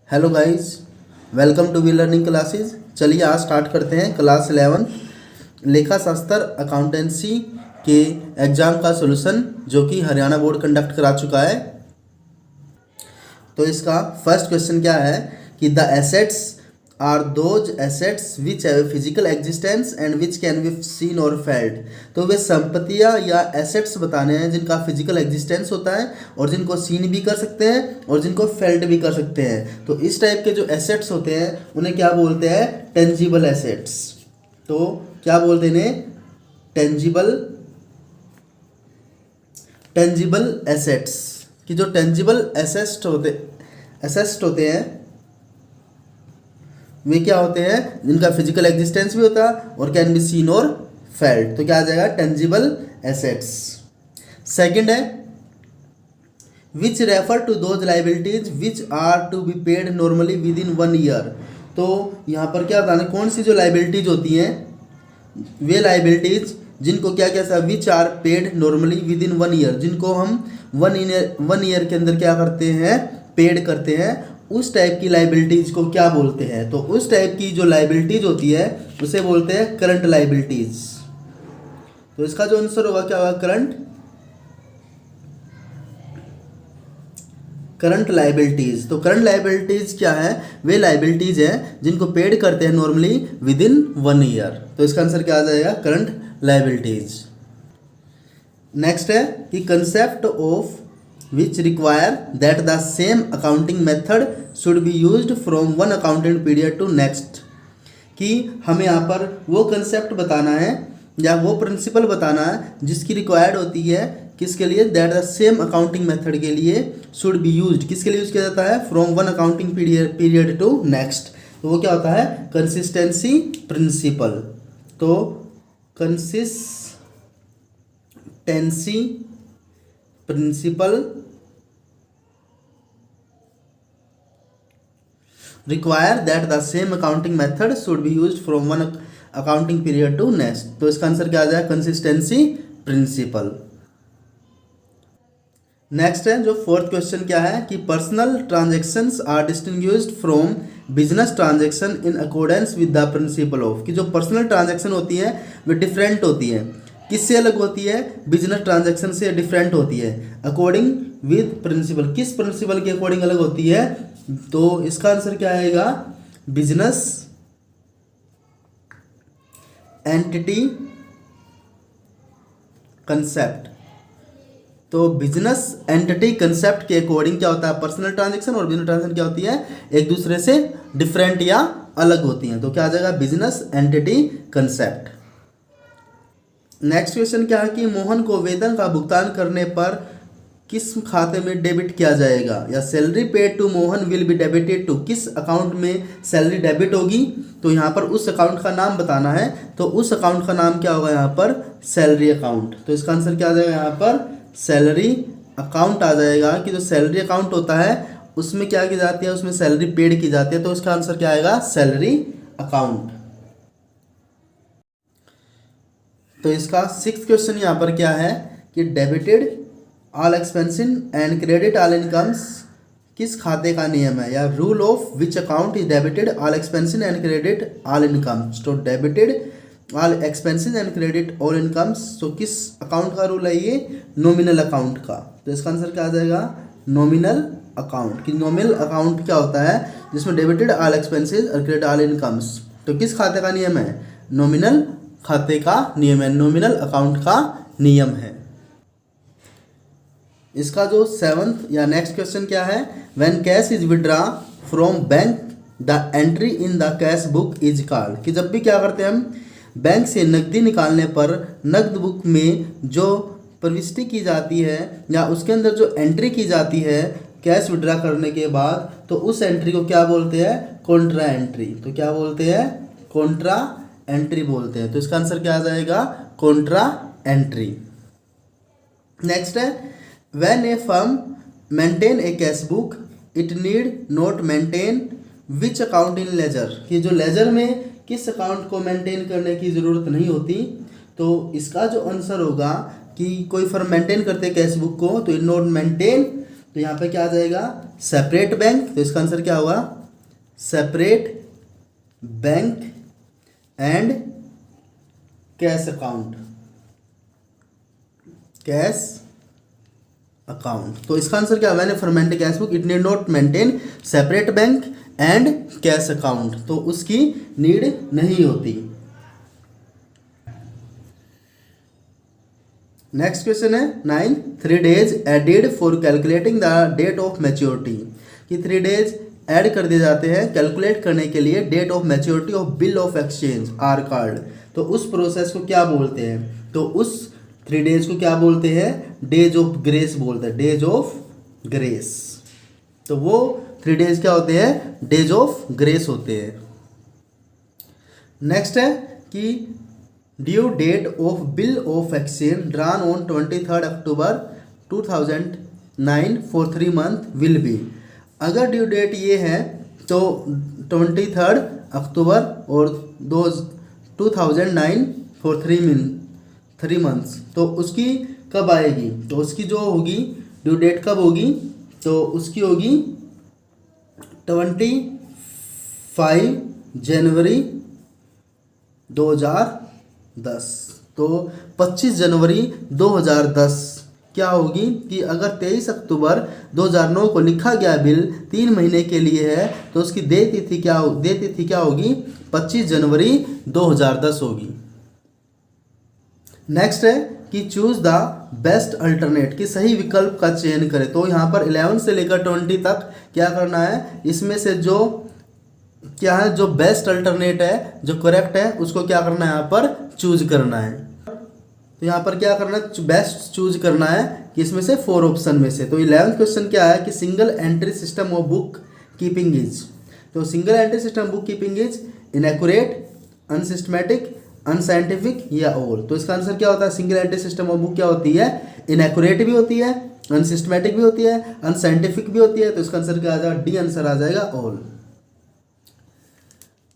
Hello guys, welcome to V learning classes. चलिए आज start करते हैं क्लास 11 लेखा शास्त्र अकाउंटेंसी के एग्ज़ाम का सॉल्यूशन जो कि हरियाणा बोर्ड कंडक्ट करा चुका है। तो इसका फर्स्ट क्वेश्चन क्या है कि the assets are those assets which have physical existence and which can be seen और फेल्ट। तो वे संपत्तियां या एसेट्स बताने हैं जिनका फिजिकल एग्जिस्टेंस होता है और जिनको सीन भी कर सकते हैं और जिनको फेल्ट भी कर सकते हैं। तो इस टाइप के जो एसेट्स होते हैं उन्हें क्या बोलते हैं? Tangible assets. तो क्या बोलते हैं? टेंजिबल एसेट्स कि जो टेंजिबल एसेट्स होते हैं वे क्या होते हैं? जिनका फिजिकल एग्जिस्टेंस भी होता है और कैन बी सीन और फेल्ट। तो क्या आ जाएगा? Tangible assets. सेकंड है which refer to those liabilities which are to be paid normally within 1 year. तो यहाँ पर क्या बताना, कौन सी जो लाइबिलिटीज होती हैं वे लाइबिलिटीज जिनको क्या क्या which are paid normally within 1 year, जिनको हम 1 ईयर के अंदर क्या करते हैं? पेड करते हैं। उस टाइप की लाइबिलिटीज को क्या बोलते हैं? तो उस टाइप की जो लाइबिलिटीज होती है उसे बोलते हैं करंट लाइबिलिटीज। तो इसका जो आंसर होगा क्या होगा? Current liabilities. तो करंट लाइबिलिटीज क्या है? वे लाइबिलिटीज हैं जिनको पेड करते हैं नॉर्मली विद इन 1 ईयर। तो इसका आंसर क्या आ जाएगा? Current liabilities. नेक्स्ट है कि concept of which require that the same accounting method should be used from one accounting period to next। कि हमें यहाँ पर वो कंसेप्ट बताना है या वो प्रिंसिपल बताना है जिसकी रिक्वायर्ड होती है किसके लिए? That the same accounting method के लिए शुड बी यूज्ड। किसके लिए यूज किया जाता है? From one accounting period to next. तो वो क्या होता है? Consistency principle. तो consistency principle require that the same accounting method should be used from one accounting period to next। तो इसका आंसर क्या आ जाएगा? Consistency principle. नेक्स्ट है जो फोर्थ क्वेश्चन क्या है कि personal transactions are distinguished from business transaction in accordance with the principle of. कि जो पर्सनल ट्रांजेक्शन होती है वे डिफरेंट होती है। किससे अलग होती है? बिजनेस ट्रांजैक्शन से डिफरेंट होती है अकॉर्डिंग विद प्रिंसिपल। किस प्रिंसिपल के अकॉर्डिंग अलग होती है? तो इसका आंसर क्या आएगा? Business entity concept. तो बिजनेस एंटिटी कंसेप्ट के अकॉर्डिंग क्या होता है? पर्सनल ट्रांजैक्शन और बिजनेस ट्रांजैक्शन क्या होती है? एक दूसरे से डिफरेंट या अलग होती हैं। तो क्या आ जाएगा? Business entity concept. Next question क्या है कि मोहन को वेतन का भुगतान करने पर किस खाते में डेबिट किया जाएगा? या salary paid to Mohan will be debited to. किस अकाउंट में सैलरी डेबिट होगी? तो यहाँ पर उस अकाउंट का नाम बताना है। तो उस अकाउंट का नाम क्या होगा यहाँ पर? Salary account. तो इसका आंसर क्या आ जाएगा यहाँ पर? सैलरी अकाउंट आ जाएगा। कि जो सैलरी अकाउंट होता है उसमें क्या की जाती है? उसमें सैलरी पेड की जाती है। तो इसका आंसर क्या आएगा? Salary account. तो इसका सिक्स्थ क्वेश्चन यहाँ पर क्या है कि debited all expenses and credit all incomes किस खाते का नियम है? या rule of which account is debited all expenses and credit all incomes. तो debited all expenses and credit all incomes, तो किस अकाउंट का रूल है ये? नॉमिनल अकाउंट का। तो इसका आंसर क्या आ जाएगा? Nominal account. कि नॉमिनल अकाउंट क्या होता है? जिसमें डेबिटेड ऑल एक्सपेंसेस और क्रेडिट ऑल इनकम्स। तो किस खाते का नियम है? नॉमिनल खाते का नियम है, नॉमिनल अकाउंट का नियम है। इसका जो सेवंथ या नेक्स्ट क्वेश्चन क्या है? When cash is withdraw from bank the entry in the cash book is called. कि जब भी क्या करते हैं हम बैंक से नकदी निकालने पर नकद बुक में जो प्रविष्टि की जाती है या उसके अंदर जो एंट्री की जाती है कैश विड्रॉ करने के बाद, तो उस एंट्री को क्या बोलते हैं? Contra entry. तो क्या बोलते हैं? कॉन्ट्रा एंट्री बोलते हैं। तो इसका आंसर क्या आ जाएगा? Contra entry. नेक्स्ट है when a firm maintain a cash book it need not maintain which account in ledger. कि जो लेजर में किस अकाउंट को मेंटेन करने की ज़रूरत नहीं होती। तो इसका जो आंसर होगा कि कोई फर्म मेंटेन करते कैश बुक को तो इट नॉट मेंटेन तो यहाँ पे क्या आ जाएगा, सेपरेट बैंक, तो इसका आंसर क्या होगा, separate bank and cash account, cash account. तो इसका आंसर क्या, when a firm maintain cash book it need not maintain separate bank and cash account, तो उसकी नीड नहीं होती। नेक्स्ट क्वेश्चन है 9, 3 days added for calculating the date of maturity, कि 3 days add कर दिए जाते हैं कैलकुलेट करने के लिए date of maturity of bill of exchange are card. तो उस प्रोसेस को क्या बोलते हैं, तो उस 3 days को क्या बोलते हैं, डेज ऑफ ग्रेस बोलते हैं, डेज ऑफ ग्रेस। तो वो 3 days क्या होते हैं, डेज ऑफ ग्रेस होते हैं। नेक्स्ट है कि due date of bill of exchange drawn on 23 October 2009 for 3 months will be. अगर ड्यू डेट ये है तो 23 अक्टूबर और 2009 फॉर 3 months, तो उसकी कब आएगी, तो उसकी जो होगी ड्यू डेट कब होगी, तो उसकी होगी 25 जनवरी 2010। तो 25 जनवरी 2010 क्या होगी कि अगर 23 अक्टूबर 2009 को लिखा गया बिल 3 महीने के लिए है तो उसकी देय तिथि क्या होगी, 25 जनवरी 2010 होगी। नेक्स्ट है कि चूज द बेस्ट अल्टरनेट, कि सही विकल्प का चयन करें। तो यहाँ पर 11 से लेकर 20 तक क्या करना है, इसमें से जो क्या है, जो बेस्ट अल्टरनेट है, जो करेक्ट है, उसको क्या करना है, यहाँ पर चूज करना है। तो यहाँ पर क्या करना है, बेस्ट चूज करना है कि इसमें से 4 ऑप्शन में से। तो 11th क्वेश्चन क्या है कि single entry system of book keeping is, तो single entry system book keeping is inaccurate, unsystematic, unscientific या ऑल। तो इसका आंसर क्या होता है, single entry system of book क्या होती है, इनएक्यूरेट भी होती है, अनसिस्टमेटिक भी होती है, अनसाइंटिफिक भी होती है। तो इसका आंसर क्या आ जाएगा, डी आंसर आ जाएगा, ऑल।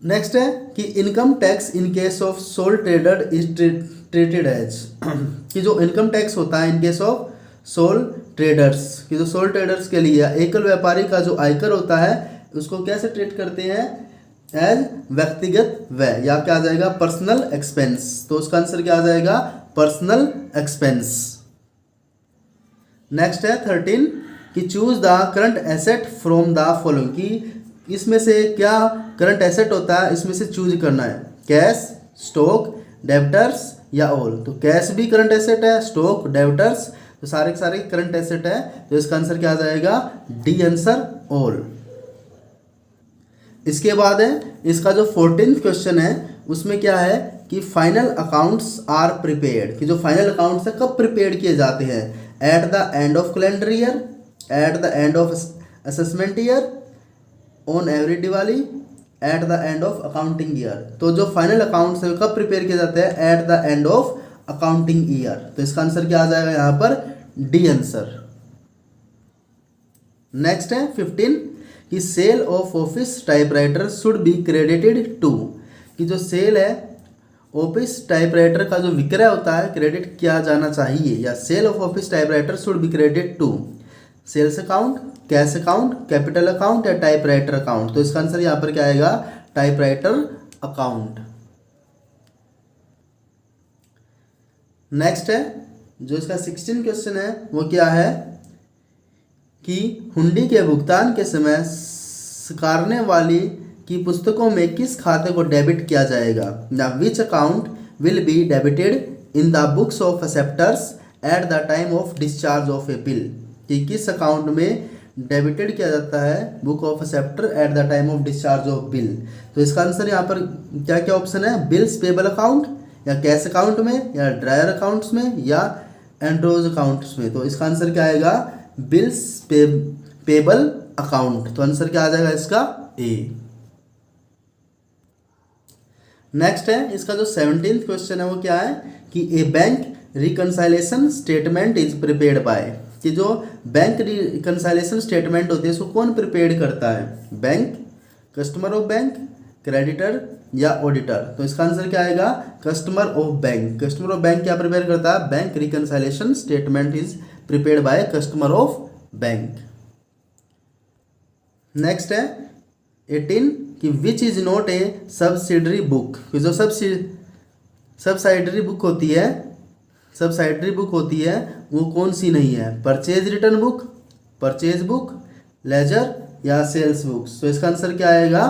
नेक्स्ट है कि income tax in case of sole trader is treated as, कि जो इनकम टैक्स होता है in case of sole traders, कि जो सोल ट्रेडर्स के लिए एकल व्यापारी का जो आयकर होता है उसको कैसे ट्रीट करते हैं, एज व्यक्तिगत व्यय, या क्या आ जाएगा, पर्सनल एक्सपेंस। तो उसका आंसर क्या आ जाएगा, पर्सनल एक्सपेंस। नेक्स्ट है 13 कि choose the current asset from the following, कि इसमें से क्या करंट एसेट होता है, इसमें से चूज करना है, कैश, स्टॉक, डेब्टर्स या ऑल। तो कैश भी करंट एसेट है, स्टॉक, डेब्टर्स, तो सारे के सारे करंट एसेट है। तो इसका आंसर क्या आ जाएगा, डी आंसर, ऑल। इसके बाद है इसका जो 14th क्वेश्चन है उसमें क्या है कि फाइनल अकाउंट्स आर प्रिपेयर्ड, कि जो फाइनल अकाउंट्स है कब प्रिपेयर किए जाते हैं, at the end of calendar year, at the end of assessment year, on every Diwali, at the end of accounting year. तो जो फाइनल अकाउंट्स है कब प्रिपेयर किए जाते हैं, at the end of accounting year. तो इसका आंसर क्या आ जाएगा यहाँ पर, डी आंसर। नेक्स्ट है 15 कि sale of office typewriter should be credited to, कि जो सेल है ऑफिस टाइपराइटर का जो विक्रय होता है क्रेडिट किया जाना चाहिए, या sale of office typewriter should be credited to sales account, cash account, capital account या टाइपराइटर अकाउंट। तो इसका आंसर यहाँ पर क्या आएगा, टाइपराइटर अकाउंट। नेक्स्ट है जो इसका 16 क्वेश्चन है वो क्या है कि हुंडी के भुगतान के समय स्वीकारने वाली की पुस्तकों में किस खाते को डेबिट किया जाएगा, the which account will be debited in the books of acceptors at the time of discharge of A bill, कि किस अकाउंट में डेबिटेड किया जाता है book of acceptor at the time of discharge of bill. तो इसका answer यहाँ पर क्या क्या ऑप्शन है, बिल्स पेबल अकाउंट, या कैश अकाउंट में, या ड्रायर अकाउंट्स में, या एंड्रोज अकाउंट्स में। तो इसका आंसर क्या आएगा, बिल्स पेबल अकाउंट। तो आंसर क्या आ जाएगा इसका, ए। नेक्स्ट है इसका जो 17th क्वेश्चन है वो क्या है कि a bank reconciliation statement is prepared by, कि जो बैंक रिकंसाइलेशन स्टेटमेंट होती है उसको कौन प्रिपेयर करता है, bank, customer of bank, creditor या ऑडिटर। तो इसका आंसर क्या आएगा, customer of bank. Customer of bank क्या प्रिपेयर करता है, bank reconciliation statement is prepared by customer of bank. Next है 18 कि which is not a subsidiary book, कि जो सब्सिडरी बुक होती है वो कौन सी नहीं है, purchase return book, purchase book, ledger या सेल्स बुक्स। तो इसका आंसर क्या आएगा,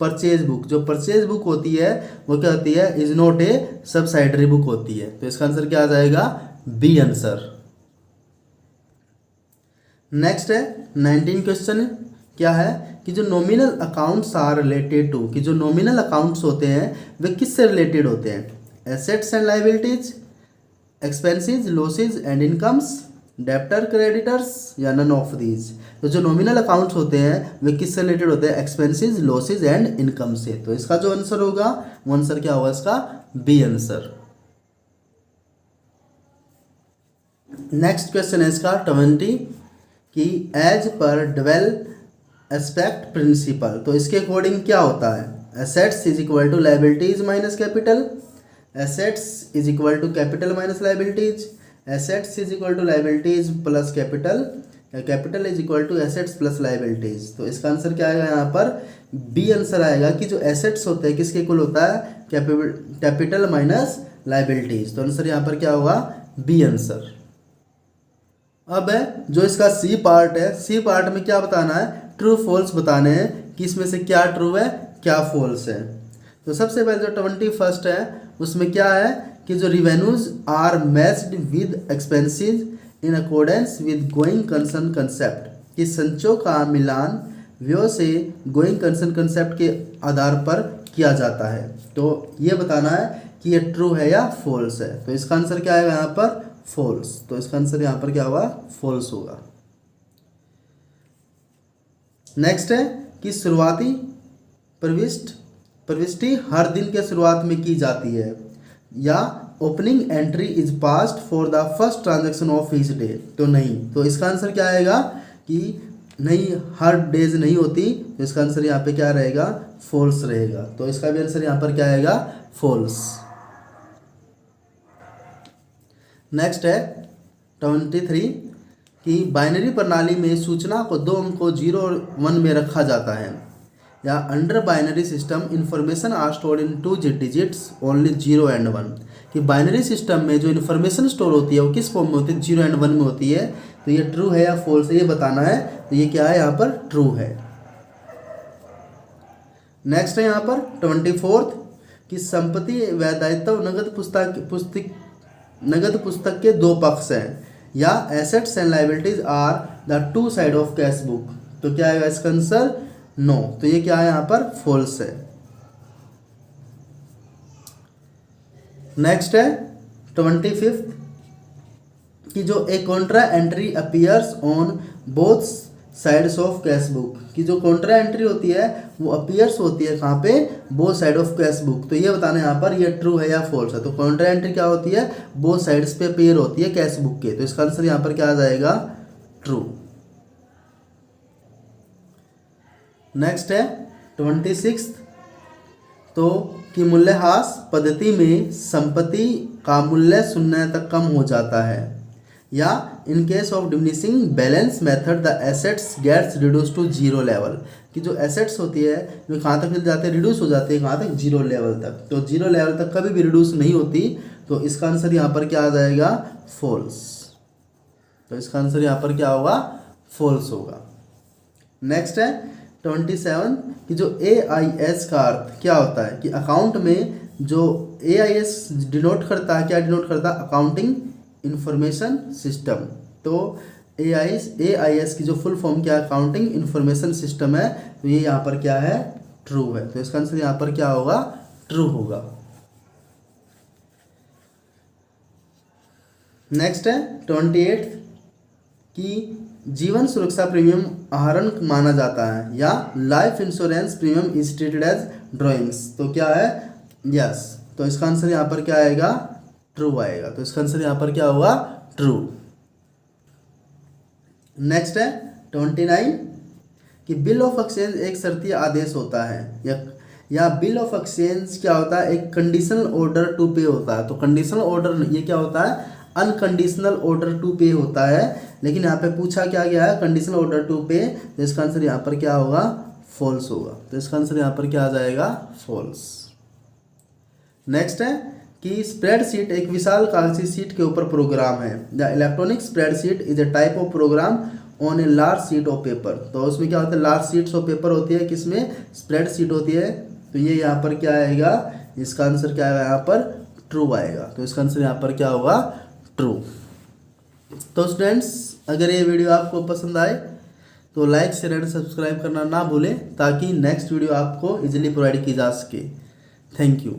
परचेज बुक। जो परचेज बुक होती है वो क्या होती है, is not a subsidiary book होती है। तो इसका आंसर क्या आ जाएगा, बी आंसर। नेक्स्ट है 19 क्वेश्चन, क्या है कि जो nominal accounts are related to, कि जो नॉमिनल अकाउंट्स होते हैं वे किससे रिलेटेड होते हैं, assets and liabilities, expenses, losses and incomes, debtor, creditors या नन ऑफ दीज। तो जो नॉमिनल अकाउंट्स होते हैं वे किससे रिलेटेड होते हैं, एक्सपेंसेस, लॉसेज एंड इनकम से। तो इसका जो आंसर होगा वो आंसर क्या होगा, इसका बी आंसर। नेक्स्ट क्वेश्चन है इसका 20 कि एज पर डवेल एस्पेक्ट प्रिंसिपल, तो इसके अकॉर्डिंग क्या होता है, assets is equal to liabilities minus capital, assets is equal to capital minus liabilities, assets is equal to liabilities plus capital, capital is equal to assets plus liabilities. तो इसका answer क्या आएगा, यहाँ पर बी आंसर आएगा कि जो assets होते हैं किसके इक्वल होता है, कैपिटल माइनस लाइबिलिटीज। तो आंसर यहाँ पर क्या होगा, बी आंसर। अब है जो इसका सी पार्ट है, सी पार्ट में क्या बताना है, ट्रू फॉल्स बताने हैं कि इसमें से क्या ट्रू है क्या फॉल्स है। तो सबसे पहले जो 21 है उसमें क्या है कि जो revenues are matched with expenses in accordance with going concern concept, कि संचयों का मिलान व्यय से गोइंग कंसर्न कंसेप्ट के आधार पर किया जाता है। तो ये बताना है कि ये ट्रू है या फॉल्स है। तो इसका आंसर क्या आएगा यहाँ पर, फॉल्स। तो इसका आंसर यहाँ पर क्या होगा, फॉल्स होगा। नेक्स्ट है कि शुरुआती प्रविष्टि हर दिन के शुरुआत में की जाती है, या opening entry is passed for the first transaction of each day. तो नहीं, तो इसका आंसर क्या आएगा कि नहीं, हर डेज नहीं होती। तो इसका आंसर यहाँ पे क्या रहेगा, फॉल्स रहेगा। तो इसका भी आंसर यहाँ पर क्या आएगा, फॉल्स। नेक्स्ट है 23 कि बाइनरी प्रणाली में सूचना को दो अंकों 0 और 1 में रखा जाता है, या under binary system information are stored in 2 digits only 0 and 1, कि बाइनरी सिस्टम में जो इन्फॉर्मेशन स्टोर होती है वो किस फॉर्म में होती है, 0 एंड 1 में होती है। तो ये ट्रू है या फॉल्स है ये बताना है। तो ये क्या है, यहाँ पर ट्रू है। नेक्स्ट है यहाँ पर 24 कि संपत्ति व दायित्व नगद पुस्तक के दो पक्ष हैं, या assets and liabilities are the two side of cash book. तो क्या आएगा इसका आंसर, नो। तो ये क्या है यहाँ पर, फॉल्स है। नेक्स्ट है 25 कि जो a contra entry appears on both sides of cash book, कि जो कॉन्ट्रा एंट्री होती है वो अपीयर्स होती है कहाँ पे, both side of cash book. तो ये बताना है यहाँ पर ये ट्रू है या फॉल्स है। तो कॉन्ट्रा एंट्री क्या होती है, बोथ साइड्स पे अपीयर होती है कैश बुक के। तो इसका आंसर यहाँ पर क्या आ जाएगा, ट्रू। नेक्स्ट है 26 तो कि मूल्यह्रास पद्धति में संपत्ति का मूल्य 0 तक कम हो जाता है, या in case of diminishing balance method the assets gets reduce to 0 level, कि जो एसेट्स होती है वो कहाँ तक मिल जाते हैं, रिड्यूस हो जाते हैं कहाँ तक, 0 लेवल तक। तो 0 लेवल तक कभी भी रिड्यूस नहीं होती। तो इसका आंसर यहाँ पर क्या आ जाएगा, फॉल्स। तो इसका आंसर यहाँ पर क्या होगा, फॉल्स होगा। नेक्स्ट है 27 कि जो AIS का अर्थ क्या होता है, कि अकाउंट में जो AIS डिनोट करता है, क्या डिनोट करता है, अकाउंटिंग इंफॉर्मेशन सिस्टम। तो AIS की जो फुल फॉर्म क्या है, अकाउंटिंग इंफॉर्मेशन सिस्टम है। तो ये यहाँ पर क्या है, ट्रू है। तो इसका आंसर यहाँ पर क्या होगा, ट्रू होगा। नेक्स्ट है 28 कि जीवन सुरक्षा प्रीमियम आहरण माना जाता है, या life insurance premium is treated as drawings. तो क्या है, यस। तो इसका आंसर यहाँ पर क्या आएगा, ट्रू आएगा। तो इसका आंसर यहाँ पर क्या होगा, ट्रू। नेक्स्ट है 29 कि बिल ऑफ एक्सचेंज एक शर्तीय आदेश होता है, या बिल ऑफ एक्सचेंज क्या होता है, एक कंडीशनल ऑर्डर टू पे होता है। तो कंडीशनल ऑर्डर ये क्या होता है, अनकंडीशनल ऑर्डर टू पे होता है, लेकिन यहाँ पे पूछा क्या गया है, कंडीशनल ऑर्डर टू पे, तो इसका आंसर यहाँ पर क्या होगा, फॉल्स होगा। तो इसका आंसर यहाँ पर क्या आ जाएगा, फॉल्स। नेक्स्ट है कि स्प्रेडशीट एक विशाल कागजी शीट के ऊपर प्रोग्राम है। The electronic spreadsheet is a type of program on a large sheet of paper. तो उसमें क्या होता है, लार्ज शीट्स ऑफ पेपर होती है, किसमें, स्प्रेडशीट होती है। तो ये यहाँ पर क्या आएगा, इसका आंसर क्या आएगा, यहाँ पर ट्रू आएगा। तो इसका आंसर यहाँ पर क्या होगा, ट्रू। तो स्टूडेंट्स, अगर ये वीडियो आपको पसंद आए तो लाइक शेयर एंड सब्सक्राइब करना ना भूलें, ताकि नेक्स्ट वीडियो आपको इजीली प्रोवाइड की जा सके। Thank you.